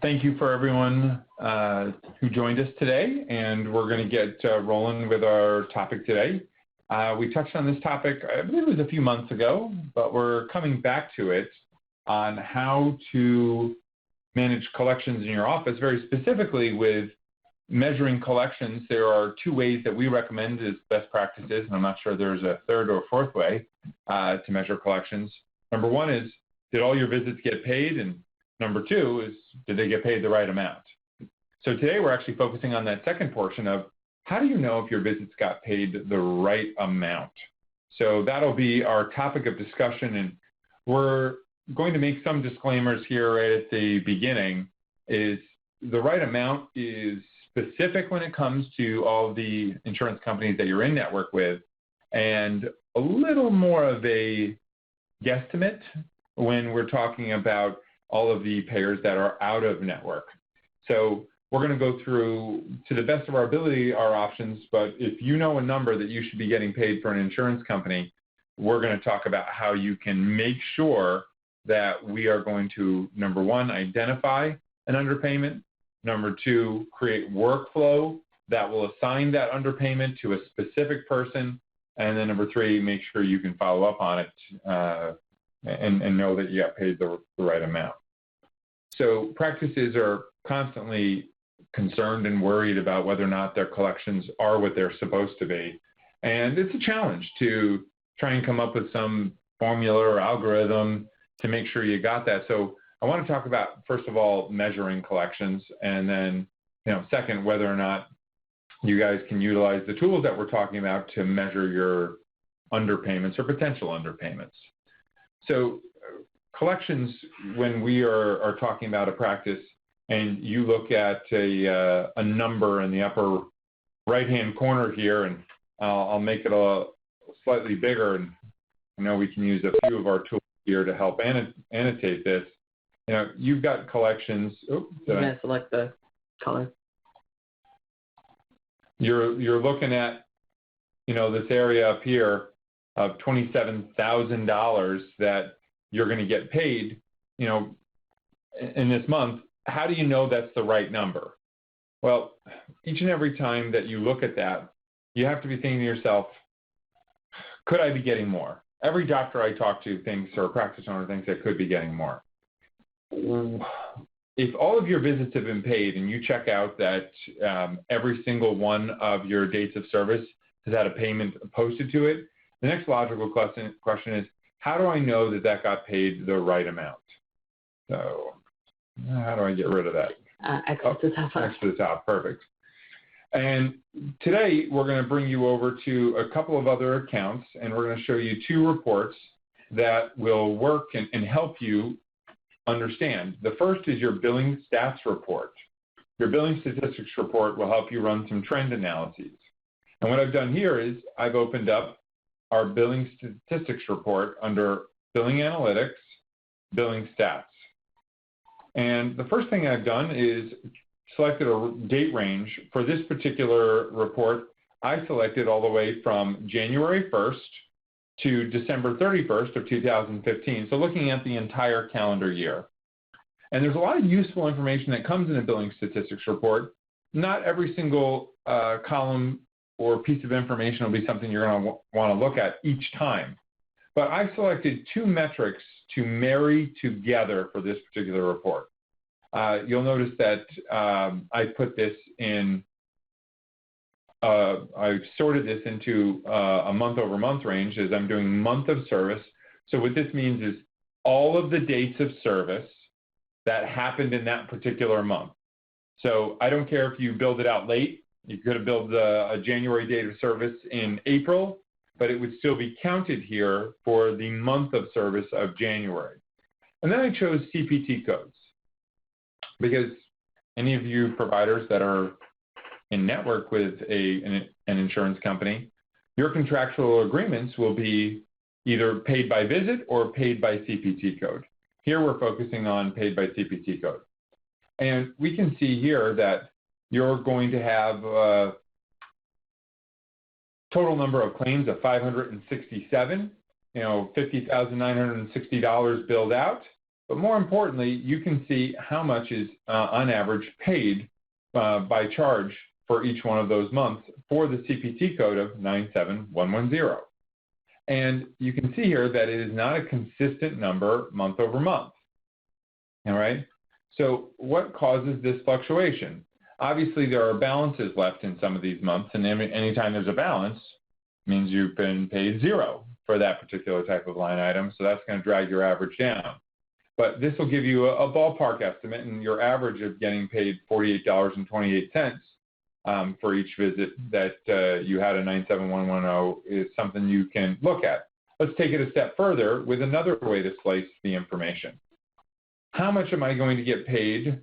Thank you for everyone who joined us today, and we're going to get rolling with our topic today. We touched on this topic, I believe it was a few months ago, but we're coming back to it on how to manage collections in your office, very specifically with measuring collections. There are two ways that we recommend as best practices, and I'm not sure there's a third or fourth way to measure collections. Number one is, did all your visits get paid? And number two is, did they get paid the right amount? So today we're actually focusing on that second portion of how do you know if your visits got paid the right amount? So that'll be our topic of discussion, and we're going to make some disclaimers here right at the beginning. Is the right amount is specific when it comes to all the insurance companies that you're in network with, and a little more of a guesstimate when we're talking about all of the payers that are out of network. So we're going to go through, to the best of our ability, our options, but if you know a number that you should be getting paid for an insurance company, we're going to talk about how you can make sure that we are going to, number one, identify an underpayment, number two, create workflow that will assign that underpayment to a specific person, and then number three, make sure you can follow up on it and know that you got paid the right amount. So practices are constantly concerned and worried about whether or not their collections are what they're supposed to be. And it's a challenge to try and come up with some formula or algorithm to make sure you got that. So I want to talk about, first of all, measuring collections, and then, second, whether or not you guys can utilize the tools that we're talking about to measure your underpayments or potential underpayments. So collections, when we are talking about a practice and you look at a number in the upper right-hand corner here, and I'll make it a slightly bigger, and I know we can use a few of our tools here to help annotate this. You've got collections. Oh, you're going to select the color. You're looking at, this area up here of $27,000 that you're going to get paid, in this month. How do you know that's the right number? Well, each and every time that you look at that, you have to be thinking to yourself, could I be getting more? Every doctor I talk to thinks, or a practice owner thinks, they could be getting more. If all of your visits have been paid and you check out that every single one of your dates of service has had a payment posted to it, the next logical question is, how do I know that that got paid the right amount? So how do I get rid of that? X to the top. X to the top, perfect. And today we're going to bring you over to a couple of other accounts, and we're going to show you two reports that will work and help you understand. The first is your billing stats report. Your billing statistics report will help you run some trend analyses. And what I've done here is I've opened up our billing statistics report under billing analytics, billing stats. And the first thing I've done is selected a date range. For this particular report, I selected all the way from January 1st to December 31st of 2015, so looking at the entire calendar year. And there's a lot of useful information that comes in a billing statistics report. Not every single column or piece of information will be something you're going to want to look at each time. But I selected two metrics to marry together for this particular report. You'll notice that I put this in, I've sorted this into a month-over-month range as I'm doing month of service. So what this means is all of the dates of service that happened in that particular month. So I don't care if you build it out late. You could have built a January date of service in April, but it would still be counted here for the month of service of January. And then I chose CPT codes, because any of you providers that are in network with an insurance company, your contractual agreements will be either paid by visit or paid by CPT code. Here we're focusing on paid by CPT code. And we can see here that you're going to have a total number of claims of 567, $50,960 billed out. But more importantly, you can see how much is on average paid by charge for each one of those months for the CPT code of 97110. And you can see here that it is not a consistent number month over month. All right? So what causes this fluctuation? Obviously, there are balances left in some of these months, and anytime there's a balance, means you've been paid zero for that particular type of line item, so that's going to drag your average down. But this will give you a ballpark estimate, and your average of getting paid $48.28 for each visit that you had a 97110 is something you can look at. Let's take it a step further with another way to slice the information. How much am I going to get paid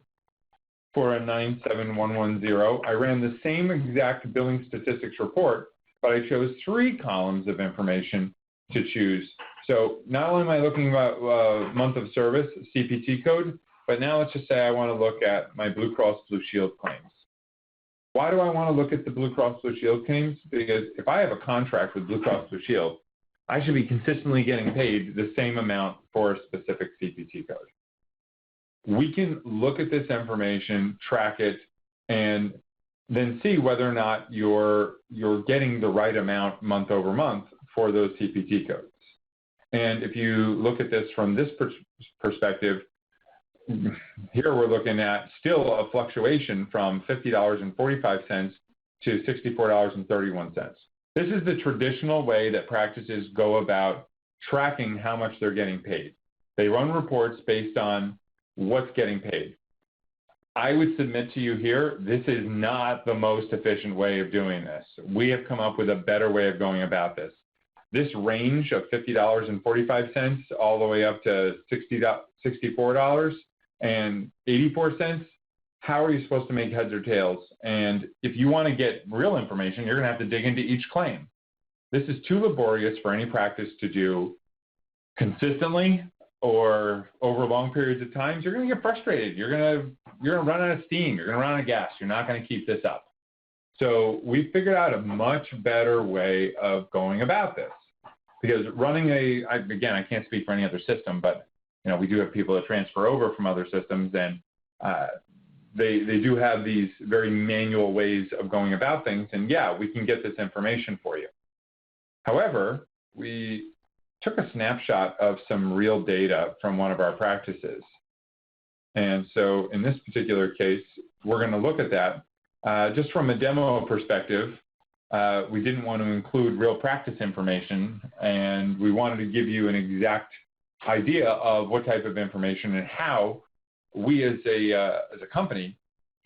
for a 97110? I ran the same exact billing statistics report, but I chose 3 columns of information to choose. So not only am I looking at month of service, CPT code, but now let's just say I want to look at my Blue Cross Blue Shield claims. Why do I want to look at the Blue Cross Blue Shield claims? Because if I have a contract with Blue Cross Blue Shield, I should be consistently getting paid the same amount for a specific CPT code. We can look at this information, track it, and then see whether or not you're getting the right amount month over month for those CPT codes. And if you look at this from this perspective, here we're looking at still a fluctuation from $50.45 to $64.31. This is the traditional way that practices go about tracking how much they're getting paid. They run reports based on what's getting paid. I would submit to you here, this is not the most efficient way of doing this. We have come up with a better way of going about this. This range of $50.45 all the way up to $64.84, how are you supposed to make heads or tails? And if you want to get real information, you're going to have to dig into each claim. This is too laborious for any practice to do consistently or over long periods of time. You're going to get frustrated. You're going to run out of steam. You're going to run out of gas. You're not going to keep this up. So we figured out a much better way of going about this. Because running again, I can't speak for any other system, but we do have people that transfer over from other systems, and they do have these very manual ways of going about things. And yeah, we can get this information for you. However, we took a snapshot of some real data from one of our practices. And so in this particular case, we're going to look at that. Just from a demo perspective, we didn't want to include real practice information, and we wanted to give you an exact idea of what type of information and how we as a company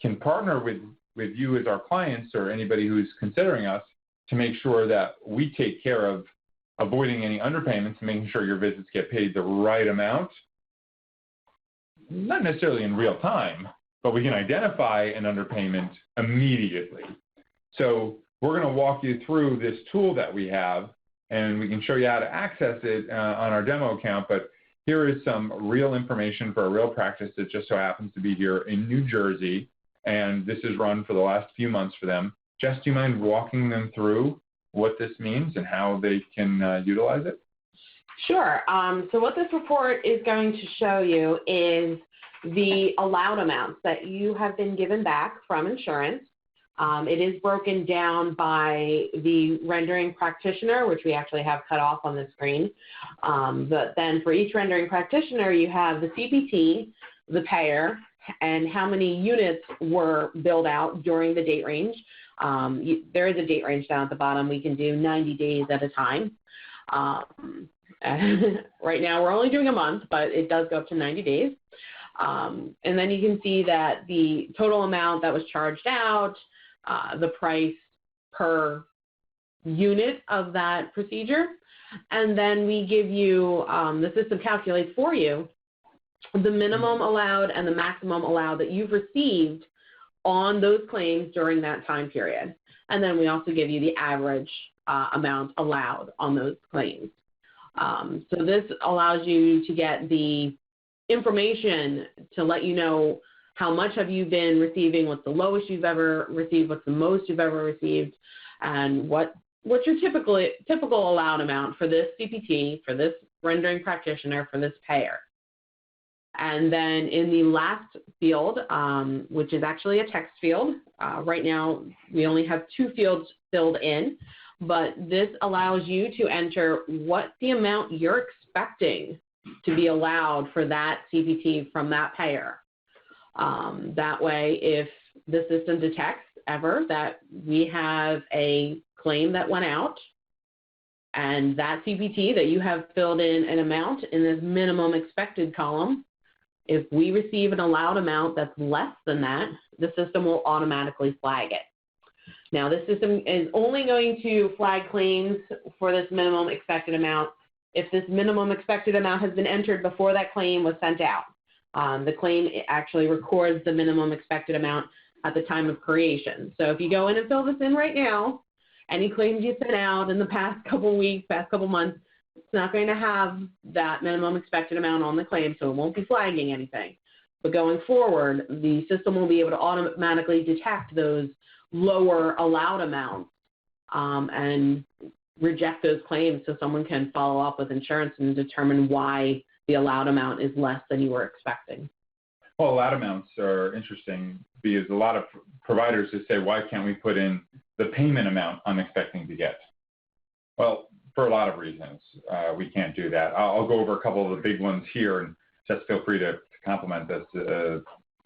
can partner with you as our clients or anybody who's considering us to make sure that we take care of avoiding any underpayments and making sure your visits get paid the right amount, not necessarily in real time, but we can identify an underpayment immediately. So we're going to walk you through this tool that we have, and we can show you how to access it on our demo account, but here is some real information for a real practice that just so happens to be here in New Jersey, and this is run for the last few months for them. Jess, do you mind walking them through what this means and how they can utilize it? Sure. So what this report is going to show you is the allowed amounts that you have been given back from insurance. It is broken down by the rendering practitioner, which we actually have cut off on the screen. But then for each rendering practitioner, you have the CPT, the payer, and how many units were billed out during the date range. There is a date range down at the bottom. We can do 90 days at a time. Right now, we're only doing a month, but it does go up to 90 days. And then you can see that the total amount that was charged out, the price per unit of that procedure, and then we give you, the system calculates for you the minimum allowed and the maximum allowed that you've received on those claims during that time period. And then we also give you the average amount allowed on those claims. So this allows you to get the information to let you know how much have you been receiving, what's the lowest you've ever received, what's the most you've ever received, and what's your typical allowed amount for this CPT, for this rendering practitioner, for this payer. And then in the last field, which is actually a text field, right now we only have 2 fields filled in, but this allows you to enter what the amount you're expecting to be allowed for that CPT from that payer. That way, if the system detects ever that we have a claim that went out and that CPT that you have filled in an amount in this minimum expected column, if we receive an allowed amount that's less than that, the system will automatically flag it. Now, this system is only going to flag claims for this minimum expected amount if this minimum expected amount has been entered before that claim was sent out. The claim actually records the minimum expected amount at the time of creation. So if you go in and fill this in right now, any claims you sent out in the past couple weeks, past couple months, it's not going to have that minimum expected amount on the claim, so it won't be flagging anything. But going forward, the system will be able to automatically detect those lower allowed amounts and reject those claims so someone can follow up with insurance and determine why the allowed amount is less than you were expecting. Well, allowed amounts are interesting because a lot of providers just say, why can't we put in the payment amount I'm expecting to get? Well, for a lot of reasons, we can't do that. I'll go over a couple of the big ones here, and just feel free to complement this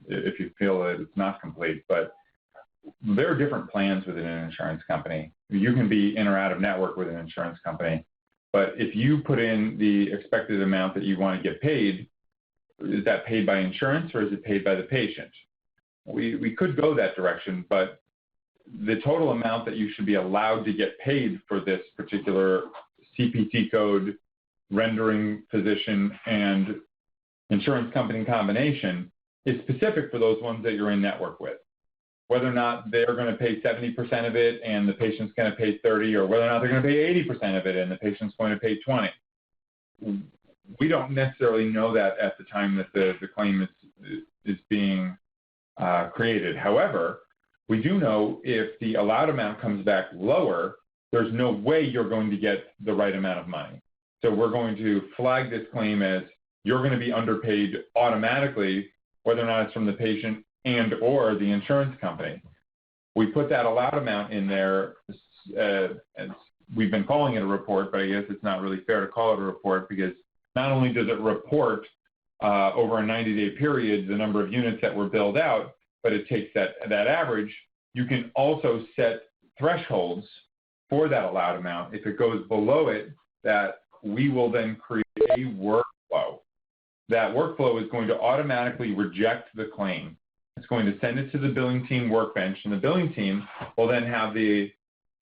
if you feel that it's not complete. But there are different plans within an insurance company. You can be in or out of network with an insurance company, but if you put in the expected amount that you want to get paid, is that paid by insurance or is it paid by the patient? We could go that direction, but the total amount that you should be allowed to get paid for this particular CPT code, rendering physician, and insurance company combination is specific for those ones that you're in network with. Whether or not they're going to pay 70% of it and the patient's going to pay 30, or whether or not they're going to pay 80% of it and the patient's going to pay 20. We don't necessarily know that at the time that the claim is being created. However, we do know if the allowed amount comes back lower, there's no way you're going to get the right amount of money. So we're going to flag this claim as you're going to be underpaid automatically, whether or not it's from the patient and or the insurance company. We put that allowed amount in there, as we've been calling it a report, but I guess it's not really fair to call it a report because not only does it report over a 90-day period the number of units that were billed out, but it takes that average. You can also set thresholds for that allowed amount. If it goes below it, that we will then create a workflow. That workflow is going to automatically reject the claim. It's going to send it to the billing team workbench, and the billing team will then have the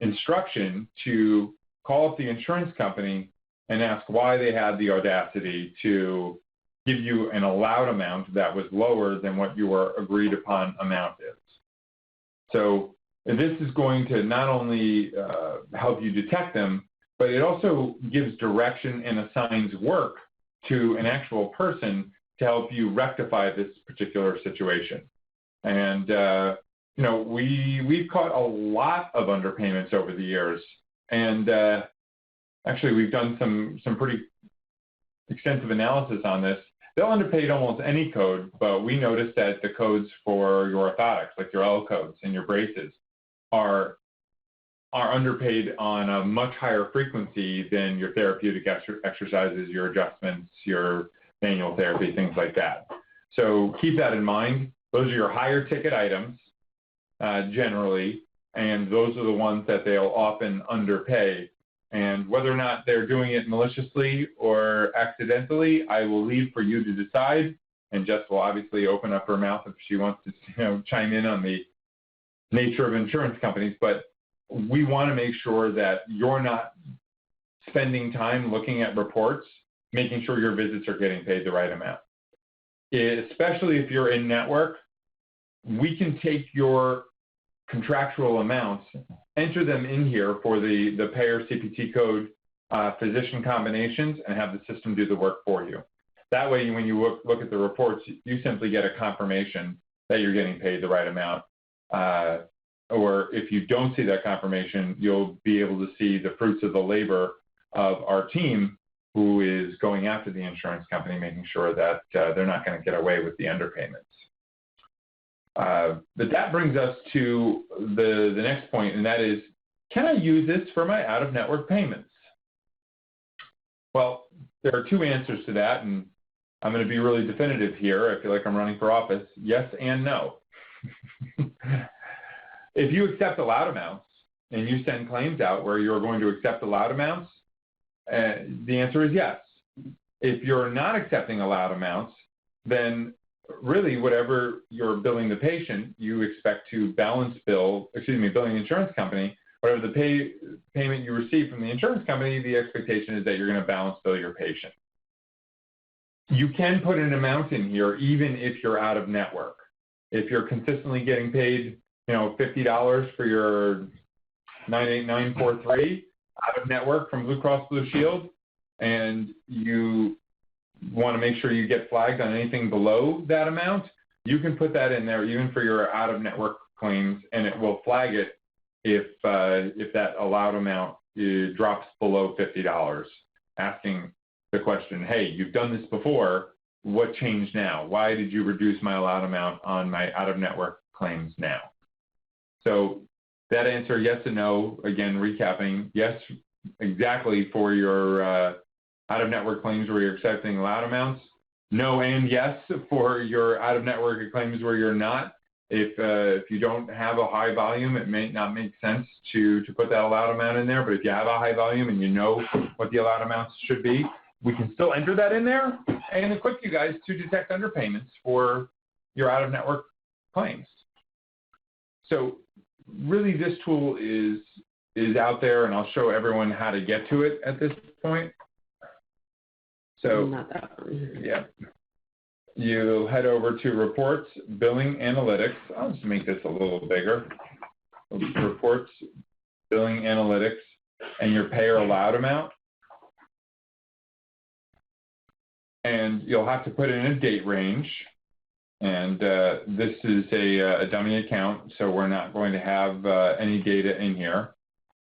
instruction to call up the insurance company and ask why they had the audacity to give you an allowed amount that was lower than what your agreed upon amount is. So this is going to not only help you detect them, but it also gives direction and assigns work to an actual person to help you rectify this particular situation. And you know, we've caught a lot of underpayments over the years, and actually we've done some pretty extensive analysis on this. They'll underpay almost any code, but we noticed that the codes for your orthotics, like your L codes and your braces, are underpaid on a much higher frequency than your therapeutic exercises, your adjustments, your manual therapy, things like that. So keep that in mind. Those are your higher ticket items generally, and those are the ones that they'll often underpay. And whether or not they're doing it maliciously or accidentally, I will leave for you to decide. And Jess will obviously open up her mouth if she wants to chime in on the nature of insurance companies. But we want to make sure that you're not spending time looking at reports, making sure your visits are getting paid the right amount. Especially if you're in network, we can take your contractual amounts, enter them in here for the payer CPT code physician combinations, and have the system do the work for you. That way, when you look at the reports, you simply get a confirmation that you're getting paid the right amount. Or if you don't see that confirmation, you'll be able to see the fruits of the labor of our team who is going after the insurance company, making sure that they're not going to get away with the underpayments. But that brings us to the next point, and that is, can I use this for my out-of-network payments? Well, there are two answers to that, and I'm going to be really definitive here. I feel like I'm running for office. Yes and no. If you accept allowed amounts and you send claims out where you're going to accept allowed amounts, the answer is yes. If you're not accepting allowed amounts, then really whatever you're billing the patient, you expect to billing the insurance company, whatever the payment you receive from the insurance company, the expectation is that you're going to balance bill your patient. You can put an amount in here even if you're out of network. If you're consistently getting paid, $50 for your 98943 out of network from Blue Cross Blue Shield, and you want to make sure you get flagged on anything below that amount, you can put that in there even for your out of network claims, and it will flag it if that allowed amount drops below $50, asking the question, hey, you've done this before, what changed now? Why did you reduce my allowed amount on my out of network claims now? So that answer, yes and no, again, recapping, yes, exactly for your out-of-network claims where you're accepting allowed amounts, no and yes for your out-of-network claims where you're not. If you don't have a high volume, it may not make sense to put that allowed amount in there, but if you have a high volume and you know what the allowed amounts should be, we can still enter that in there and equip you guys to detect underpayments for your out-of-network claims. So really this tool is out there, and I'll show everyone how to get to it at this point. So, not that one. Yeah, you'll head over to Reports, Billing Analytics. I'll just make this a little bigger. Reports, Billing Analytics, and your payer allowed amount. And you'll have to put in a date range. And this is a dummy account, so we're not going to have any data in here.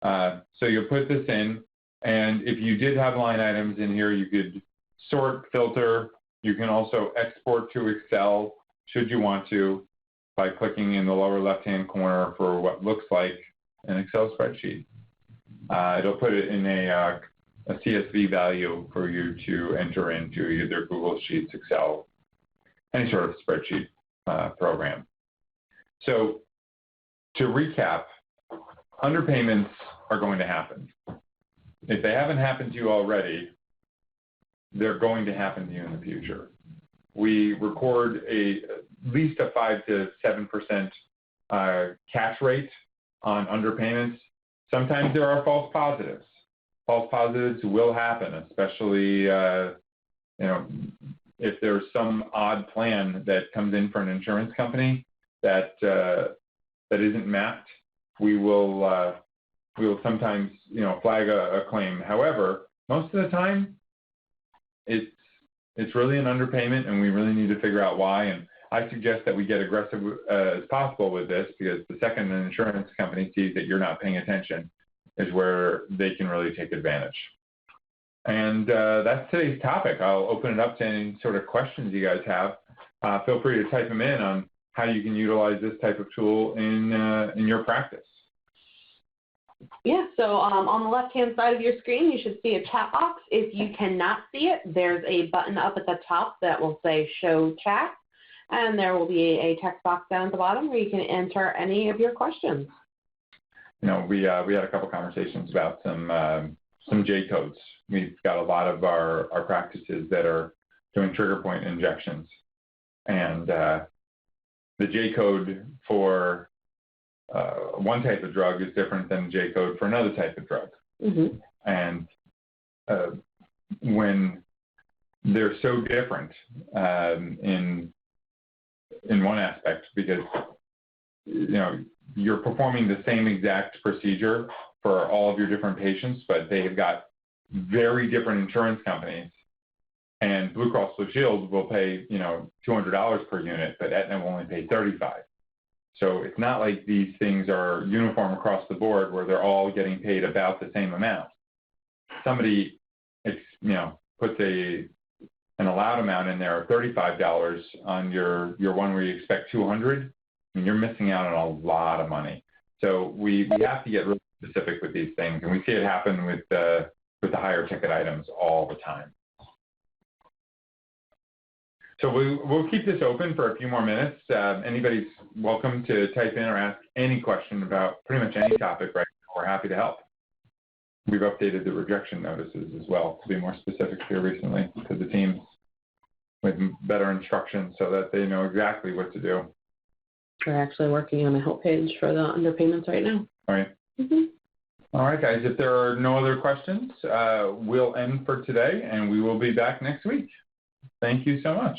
So you'll put this in, and if you did have line items in here, you could sort, filter. You can also export to Excel, should you want to, by clicking in the lower left-hand corner for what looks like an Excel spreadsheet. It'll put it in a CSV value for you to enter into either Google Sheets, Excel, any sort of spreadsheet program. So to recap, underpayments are going to happen. If they haven't happened to you already, they're going to happen to you in the future. We record at least a 5 to 7% catch rate on underpayments. Sometimes there are false positives. False positives will happen, especially if there's some odd plan that comes in for an insurance company that isn't mapped. We will sometimes flag a claim. However, most of the time, it's really an underpayment, and we really need to figure out why. And I suggest that we get aggressive as possible with this, because the second an insurance company sees that you're not paying attention is where they can really take advantage. And that's today's topic. I'll open it up to any sort of questions you guys have. Feel free to type them in on how you can utilize this type of tool in your practice. Yeah, so on the left-hand side of your screen, you should see a chat box. If you cannot see it, there's a button up at the top that will say Show Chat, and there will be a text box down at the bottom where you can enter any of your questions. We had a couple conversations about some J codes. We've got a lot of our practices that are doing trigger point injections, and the J code for one type of drug is different than J code for another type of drug. Mm-hmm. And when they're so different in one aspect, because you're performing the same exact procedure for all of your different patients, but they've got very different insurance companies. And Blue Cross Blue Shield will pay $200 per unit, but Aetna will only pay $35. So it's not like these things are uniform across the board where they're all getting paid about the same amount. Somebody puts an allowed amount in there of $35 on your one where you expect 200, and you're missing out on a lot of money. So we have to get really specific with these things, and we see it happen with the higher ticket items all the time. So we'll keep this open for a few more minutes. Anybody's welcome to type in or ask any question about pretty much any topic right now. We're happy to help. We've updated the rejection notices as well to be more specific here recently to the teams with better instructions so that they know exactly what to do. We're actually working on a help page for the underpayments right now. All right. All right, guys, if there are no other questions, we'll end for today, and we will be back next week. Thank you so much.